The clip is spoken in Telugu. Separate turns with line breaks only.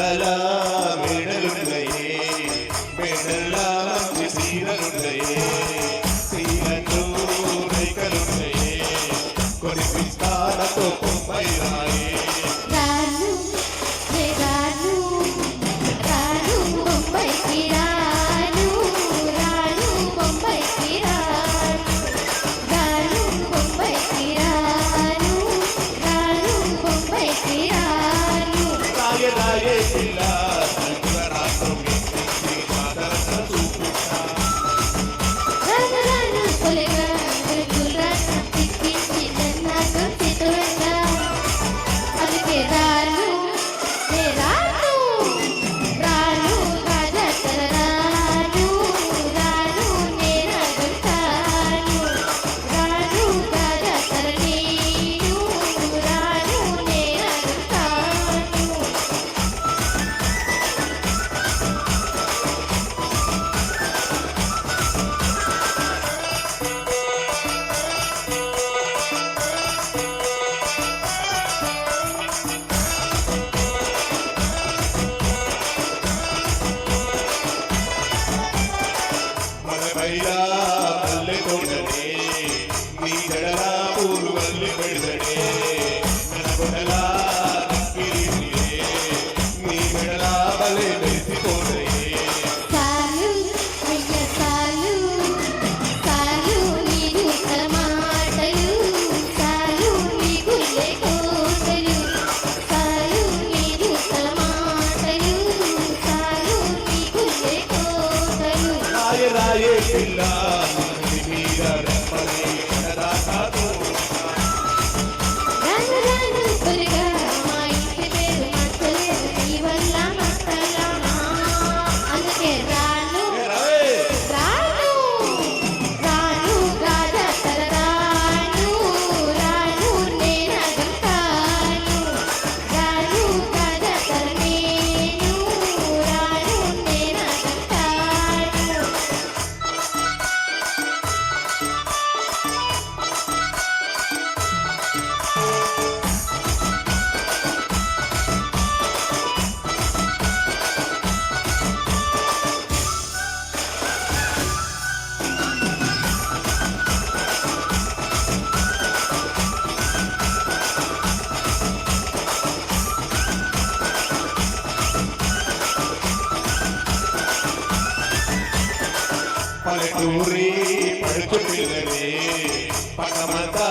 అలా మేడలున్నాయే మేడల్లా మంచి సీరలున్నాయే సీరతో రేఖలున్నాయే కొన్ని పిస్తాలతో పొంపై రాయే రాయే పిల్ల సంకుల రాత్రం ఎక్కించి మాదరస చూపిస్తా మలమైలా పల్లె తోటనే నీ గడలా పూలు వల్లి పెడదనే ననగొడలా నక్కిరినే నీ గడలా బలే మెరిసిపోనే రాయే పిల్ల మీద రెప్పని కడదాకాతో పల్లెటూరి పడుచు పిల్లలే పక్కమంతా